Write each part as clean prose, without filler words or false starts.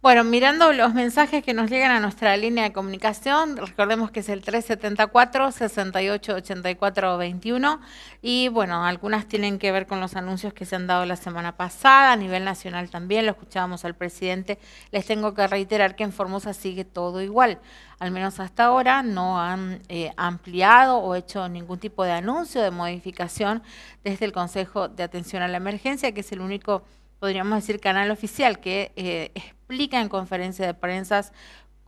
Bueno, mirando los mensajes que nos llegan a nuestra línea de comunicación, recordemos que es el 374-6884-21 y bueno, algunas tienen que ver con los anuncios que se han dado la semana pasada, a nivel nacional también, lo escuchábamos al presidente. Les tengo que reiterar que en Formosa sigue todo igual, al menos hasta ahora no han ampliado o hecho ningún tipo de anuncio de modificación desde el Consejo de Atención a la Emergencia, que es el único, podríamos decir, canal oficial que explica en conferencia de prensa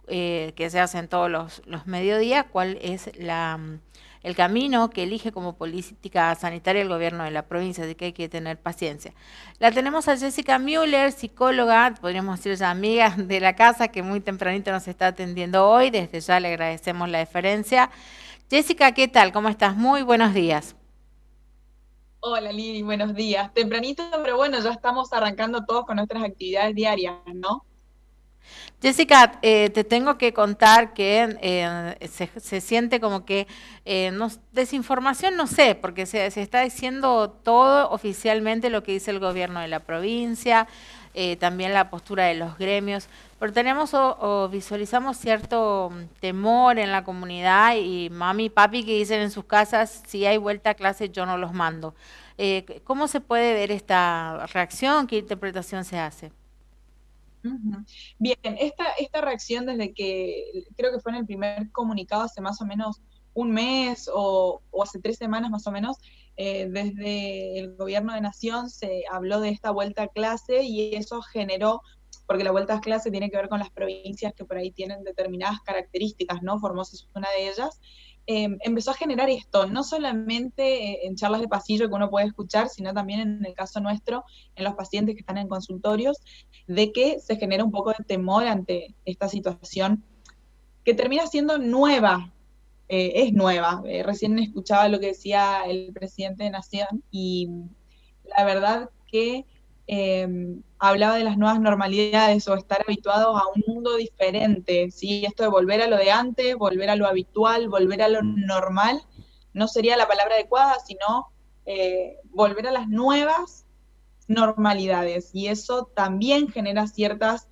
que se hacen todos los mediodías cuál es el camino que elige como política sanitaria el gobierno de la provincia, así que hay que tener paciencia. La tenemos a Jessica Müller, psicóloga, podríamos decir ya amiga de la casa, que muy tempranito nos está atendiendo hoy, desde ya le agradecemos la deferencia. Jessica, ¿qué tal? ¿Cómo estás? Muy buenos días. Hola Lili, buenos días. Tempranito, pero bueno, ya estamos arrancando todos con nuestras actividades diarias, ¿no? Jessica, te tengo que contar que se siente como que desinformación, no sé, porque se está diciendo todo oficialmente lo que dice el gobierno de la provincia, también la postura de los gremios, pero tenemos o visualizamos cierto temor en la comunidad y mami y papi que dicen en sus casas, si hay vuelta a clase yo no los mando. ¿Cómo se puede ver esta reacción? ¿Qué interpretación se hace? Ujú. Bien, esta reacción desde que creo que fue en el primer comunicado hace más o menos un mes o hace 3 semanas más o menos, desde el gobierno de Nación se habló de esta vuelta a clase y eso generó, porque la vuelta a clase tiene que ver con las provincias que por ahí tienen determinadas características, ¿no? Formosa es una de ellas. Empezó a generar esto, no solamente en charlas de pasillo que uno puede escuchar, sino también en el caso nuestro, en los pacientes que están en consultorios, de que se genera un poco de temor ante esta situación que termina siendo nueva, es nueva. Recién escuchaba lo que decía el presidente de Nación y la verdad que eh, hablaba de las nuevas normalidades o estar habituados a un mundo diferente, ¿sí? Esto de volver a lo de antes, volver a lo habitual, volver a lo normal, no sería la palabra adecuada, sino volver a las nuevas normalidades y eso también genera ciertas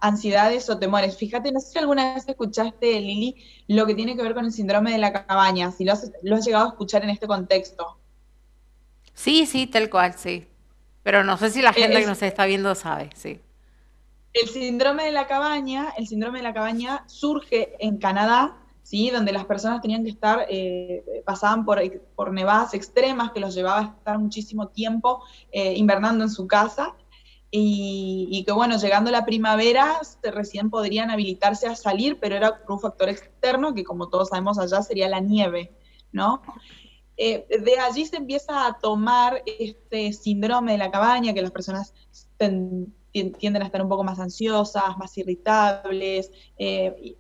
ansiedades o temores. Fíjate, no sé si alguna vez escuchaste, Lili, lo que tiene que ver con el síndrome de la cabaña, si lo has llegado a escuchar en este contexto. Sí, sí, tal cual, sí. Pero no sé si la gente El, que nos está viendo sabe, sí. el síndrome de la cabaña surge en Canadá, ¿sí? Donde las personas tenían que estar, pasaban por nevadas extremas que los llevaba a estar muchísimo tiempo invernando en su casa y que bueno, llegando la primavera recién podrían habilitarse a salir, pero era por un factor externo que como todos sabemos allá sería la nieve, ¿no? De allí se empieza a tomar este síndrome de la cabaña, que las personas tienden a estar un poco más ansiosas, más irritables,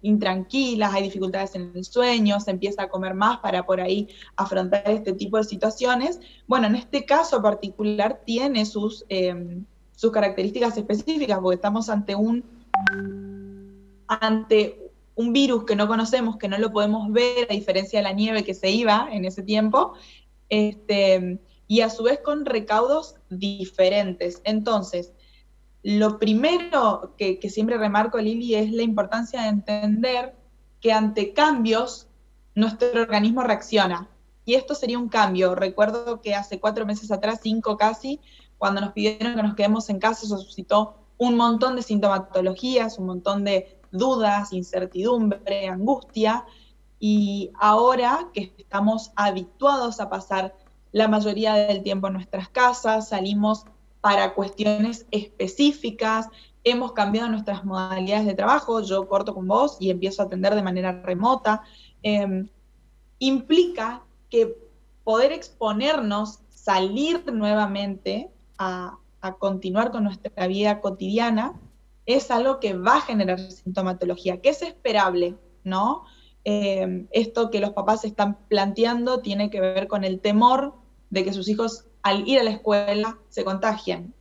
intranquilas, hay dificultades en el sueño, se empieza a comer más para por ahí afrontar este tipo de situaciones. Bueno, en este caso particular tiene sus características específicas, porque estamos ante un virus que no conocemos, que no lo podemos ver, a diferencia de la nieve que se iba en ese tiempo, y a su vez con recaudos diferentes. Entonces, lo primero que siempre remarco, Lili, es la importancia de entender que ante cambios nuestro organismo reacciona. Y esto sería un cambio. Recuerdo que hace 4 meses atrás, 5 casi, cuando nos pidieron que nos quedemos en casa, eso suscitó un montón de sintomatologías, un montón de dudas, incertidumbre, angustia. Y ahora que estamos habituados a pasar la mayoría del tiempo en nuestras casas, salimos para cuestiones específicas, hemos cambiado nuestras modalidades de trabajo, yo corto con vos y empiezo a atender de manera remota, eh, implica que poder exponernos, salir nuevamente a continuar con nuestra vida cotidiana, es algo que va a generar sintomatología, que es esperable, ¿no? Esto que los papás están planteando tiene que ver con el temor de que sus hijos al ir a la escuela se contagien.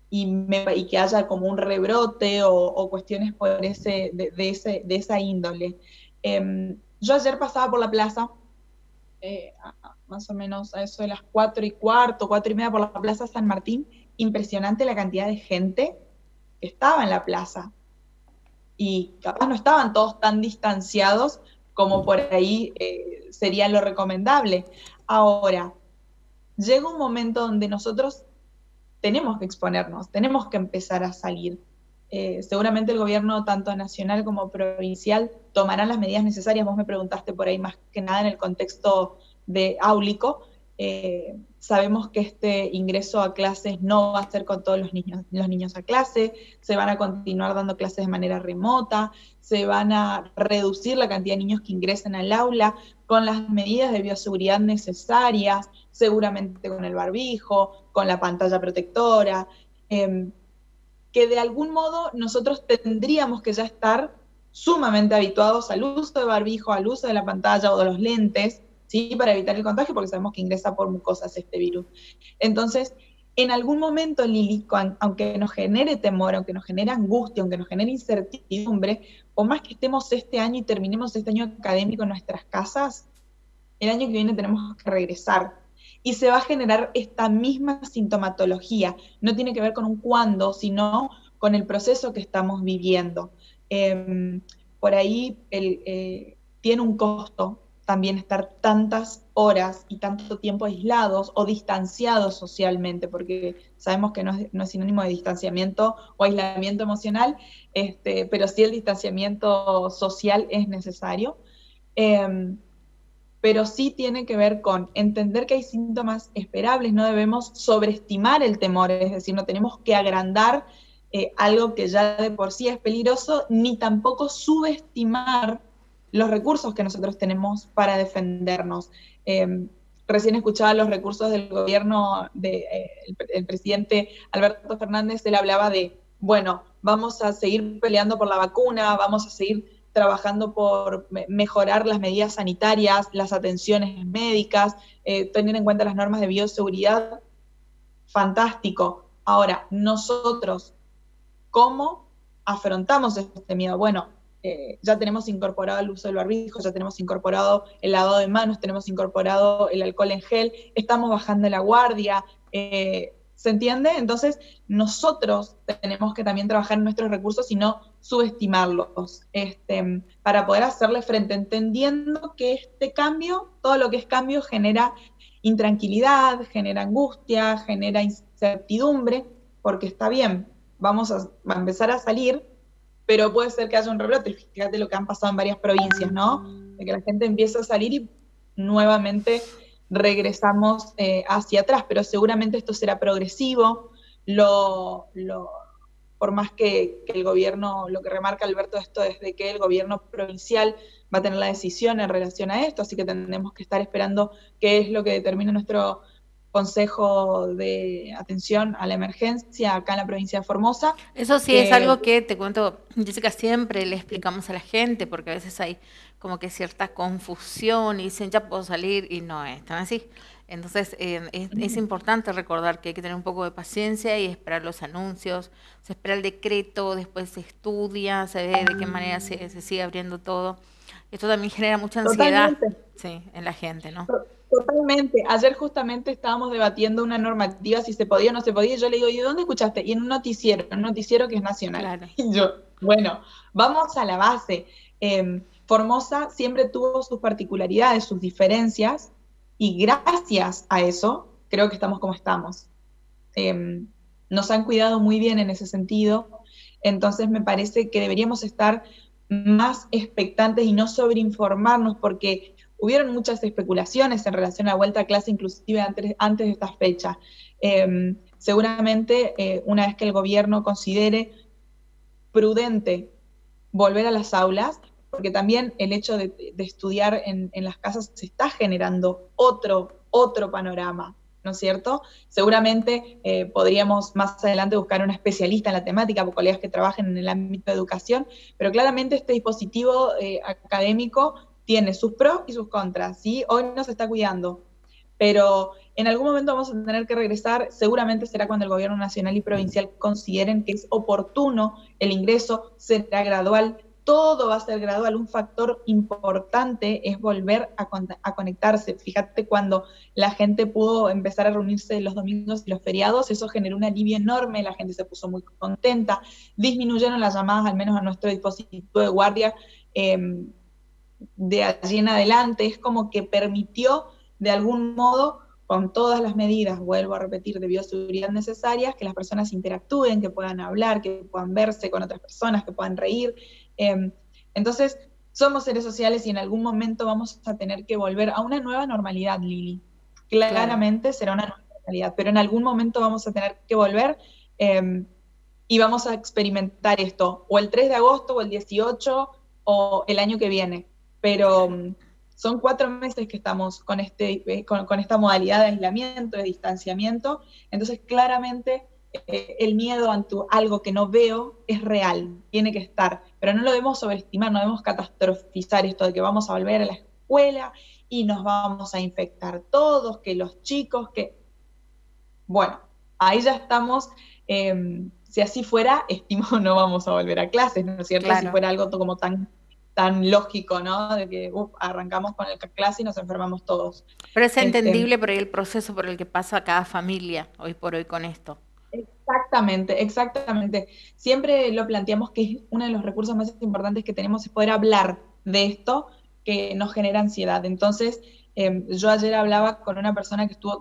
Y que haya como un rebrote o cuestiones por de esa índole. Yo ayer pasaba por la plaza, más o menos a eso de las 4:15, 4:30 por la Plaza San Martín, impresionante la cantidad de gente que estaba en la plaza. Y capaz no estaban todos tan distanciados como por ahí sería lo recomendable. Ahora, llega un momento donde nosotros tenemos que exponernos, tenemos que empezar a salir. Seguramente el gobierno, tanto nacional como provincial, tomarán las medidas necesarias. Vos me preguntaste por ahí más que nada en el contexto de áulico. Sabemos que este ingreso a clases no va a ser con todos los niños a clase, se van a continuar dando clases de manera remota, se van a reducir la cantidad de niños que ingresen al aula con las medidas de bioseguridad necesarias, seguramente con el barbijo, con la pantalla protectora, que de algún modo nosotros tendríamos que ya estar sumamente habituados al uso de barbijo, al uso de la pantalla o de los lentes, ¿sí? Para evitar el contagio, porque sabemos que ingresa por mucosas este virus. Entonces, en algún momento, Lili, aunque nos genere temor, aunque nos genere angustia, aunque nos genere incertidumbre, o más que estemos este año y terminemos este año académico en nuestras casas, el año que viene tenemos que regresar. Y se va a generar esta misma sintomatología. No tiene que ver con un cuándo, sino con el proceso que estamos viviendo. Por ahí tiene un costo también estar tantas horas y tanto tiempo aislados o distanciados socialmente, porque sabemos que no es sinónimo de distanciamiento o aislamiento emocional, pero sí el distanciamiento social es necesario. Pero sí tiene que ver con entender que hay síntomas esperables, no debemos sobreestimar el temor, es decir, no tenemos que agrandar algo que ya de por sí es peligroso, ni tampoco subestimar los recursos que nosotros tenemos para defendernos. Recién escuchaba los recursos del gobierno del presidente Alberto Fernández, él hablaba de, bueno, vamos a seguir peleando por la vacuna, vamos a seguir trabajando por mejorar las medidas sanitarias, las atenciones médicas, tener en cuenta las normas de bioseguridad, fantástico. Ahora, nosotros, ¿cómo afrontamos este miedo? Bueno, ya tenemos incorporado el uso del barbijo, ya tenemos incorporado el lavado de manos, tenemos incorporado el alcohol en gel, estamos bajando la guardia, ¿se entiende? Entonces, nosotros tenemos que también trabajar en nuestros recursos y no subestimarlos, para poder hacerle frente, entendiendo que este cambio, todo lo que es cambio, genera intranquilidad, genera angustia, genera incertidumbre, porque está bien, vamos a empezar a salir, pero puede ser que haya un rebrote. Fíjate lo que han pasado en varias provincias, ¿no? De que la gente empieza a salir y nuevamente regresamos hacia atrás, pero seguramente esto será progresivo. Por más que el gobierno, lo que remarca Alberto esto es de que el gobierno provincial va a tener la decisión en relación a esto, así que tendremos que estar esperando qué es lo que determina nuestro Consejo de Atención a la Emergencia acá en la provincia de Formosa. Eso sí es algo que te cuento, Jessica, siempre le explicamos a la gente, porque a veces hay como que cierta confusión y dicen ya puedo salir y no es tan así. Entonces es importante recordar que hay que tener un poco de paciencia y esperar los anuncios, se espera el decreto, después se estudia, se ve de qué manera se sigue abriendo todo. Esto también genera mucha ansiedad, sí, en la gente, ¿no? Totalmente. Ayer justamente estábamos debatiendo una normativa, si se podía o no se podía, y yo le digo, ¿y dónde escuchaste? Y en un noticiero que es nacional. Claro. Y yo, bueno, vamos a la base. Formosa siempre tuvo sus particularidades, sus diferencias, y gracias a eso creo que estamos como estamos. Nos han cuidado muy bien en ese sentido, entonces me parece que deberíamos estar más expectantes y no sobreinformarnos, porque hubieron muchas especulaciones en relación a la vuelta a clase, inclusive antes de esta fecha. Seguramente una vez que el gobierno considere prudente volver a las aulas, porque también el hecho de estudiar en las casas se está generando otro panorama, ¿no es cierto? Seguramente podríamos más adelante buscar una especialista en la temática, colegas que trabajen en el ámbito de educación, pero claramente este dispositivo académico tiene sus pros y sus contras, ¿sí? Hoy no se está cuidando, pero en algún momento vamos a tener que regresar, seguramente será cuando el gobierno nacional y provincial consideren que es oportuno el ingreso, será gradual, todo va a ser gradual. Un factor importante es volver a conectarse. Fíjate, cuando la gente pudo empezar a reunirse los domingos y los feriados, eso generó un alivio enorme, la gente se puso muy contenta, disminuyeron las llamadas, al menos a nuestro dispositivo de guardia, de allí en adelante. Es como que permitió, de algún modo, con todas las medidas, vuelvo a repetir, de bioseguridad necesarias, que las personas interactúen, que puedan hablar, que puedan verse con otras personas, que puedan reír. Entonces, somos seres sociales y en algún momento vamos a tener que volver a una nueva normalidad, Lili. Claramente será una nueva normalidad, pero en algún momento vamos a tener que volver y vamos a experimentar esto, o el 3 de agosto, o el 18, o el año que viene. Pero son 4 meses que estamos con esta modalidad de aislamiento, de distanciamiento. Entonces, claramente, el miedo ante algo que no veo es real, tiene que estar, pero no lo debemos sobreestimar, no debemos catastrofizar esto de que vamos a volver a la escuela y nos vamos a infectar todos, que los chicos, que... Bueno, ahí ya estamos, si así fuera, estimo no vamos a volver a clases, ¿no es cierto? Si fuera algo como tan lógico, ¿no? De que arrancamos con la clase y nos enfermamos todos. Pero es entendible por ahí el proceso por el que pasa cada familia hoy por hoy con esto. Exactamente, exactamente. Siempre lo planteamos que es uno de los recursos más importantes que tenemos, es poder hablar de esto que nos genera ansiedad. Entonces, yo ayer hablaba con una persona que estuvo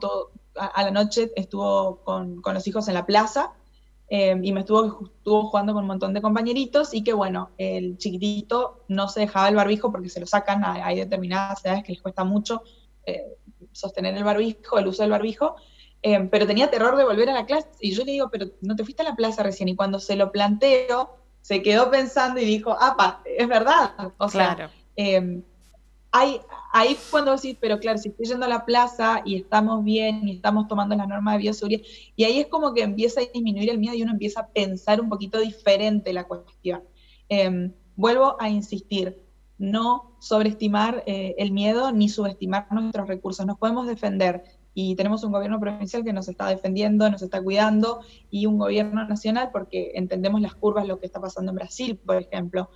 a la noche, estuvo con los hijos en la plaza, y me estuvo jugando con un montón de compañeritos, y que bueno, el chiquitito no se dejaba el barbijo porque se lo sacan, hay determinadas edades que les cuesta mucho sostener el barbijo, el uso del barbijo, pero tenía terror de volver a la clase, y yo le digo, pero no te fuiste a la plaza recién, y cuando se lo planteo, se quedó pensando y dijo, apa, es verdad, o sea, ahí cuando decís, pero claro, si estoy yendo a la plaza y estamos bien y estamos tomando las normas de bioseguridad, y ahí es como que empieza a disminuir el miedo y uno empieza a pensar un poquito diferente la cuestión. Vuelvo a insistir, no sobreestimar el miedo ni subestimar nuestros recursos. Nos podemos defender y tenemos un gobierno provincial que nos está defendiendo, nos está cuidando, y un gobierno nacional porque entendemos las curvas, lo que está pasando en Brasil, por ejemplo.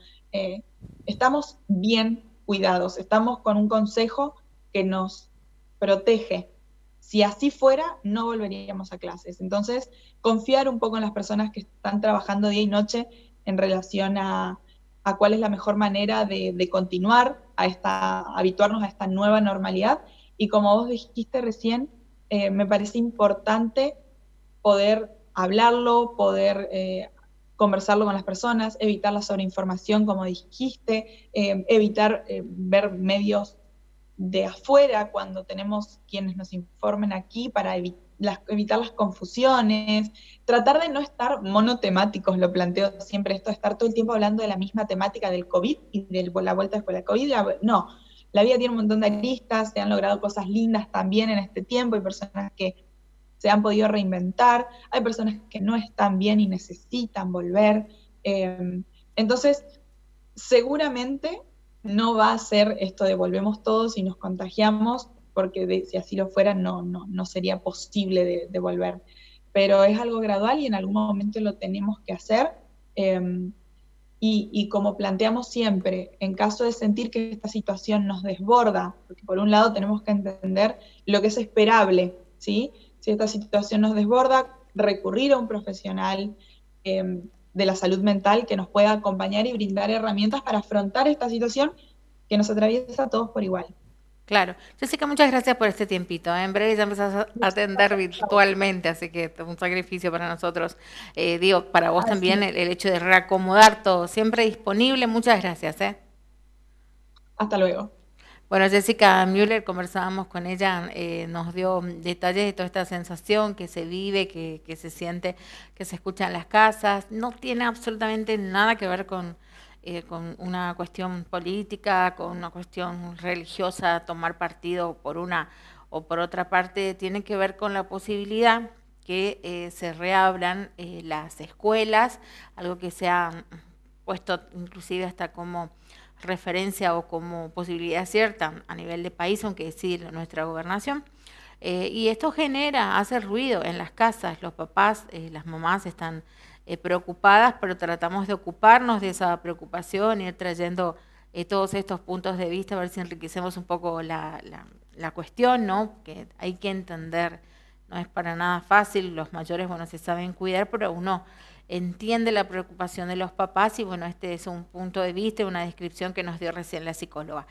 Estamos bien cuidados, estamos con un consejo que nos protege. Si así fuera, no volveríamos a clases. Entonces, confiar un poco en las personas que están trabajando día y noche en relación a cuál es la mejor manera de continuar, habituarnos a esta nueva normalidad. Y como vos dijiste recién, me parece importante poder hablarlo, poder conversarlo con las personas, evitar la sobreinformación, como dijiste, evitar ver medios de afuera cuando tenemos quienes nos informen aquí para evitar las confusiones, tratar de no estar monotemáticos, lo planteo siempre esto, de estar todo el tiempo hablando de la misma temática del COVID y de la vuelta después del COVID. No, la vida tiene un montón de aristas, se han logrado cosas lindas también en este tiempo, hay personas que se han podido reinventar, hay personas que no están bien y necesitan volver. Entonces, seguramente no va a ser esto de volvemos todos y nos contagiamos, porque si así lo fuera no sería posible de volver. Pero es algo gradual y en algún momento lo tenemos que hacer. Y como planteamos siempre, en caso de sentir que esta situación nos desborda, porque por un lado tenemos que entender lo que es esperable, ¿sí? Si esta situación nos desborda, recurrir a un profesional de la salud mental que nos pueda acompañar y brindar herramientas para afrontar esta situación que nos atraviesa a todos por igual. Claro. Jessica, muchas gracias por este tiempito. En breve ya empezás a atender virtualmente, así que es un sacrificio para nosotros. Digo, para vos también el hecho de reacomodar todo. Siempre disponible. Muchas gracias. Hasta luego. Bueno, Jessica Müller, conversábamos con ella, nos dio detalles de toda esta sensación que se vive, que se siente, que se escucha en las casas. No tiene absolutamente nada que ver con una cuestión política, con una cuestión religiosa, tomar partido por una o por otra parte. Tiene que ver con la posibilidad que se reabran las escuelas, algo que se ha puesto inclusive hasta como referencia o como posibilidad cierta a nivel de país, aunque decir nuestra gobernación. Y esto hace ruido en las casas, los papás, las mamás están preocupadas, pero tratamos de ocuparnos de esa preocupación, ir trayendo todos estos puntos de vista, a ver si enriquecemos un poco la cuestión, ¿no? Que hay que entender, no es para nada fácil, los mayores, bueno, se saben cuidar, pero uno entiende la preocupación de los papás y bueno, este es un punto de vista, una descripción que nos dio recién la psicóloga.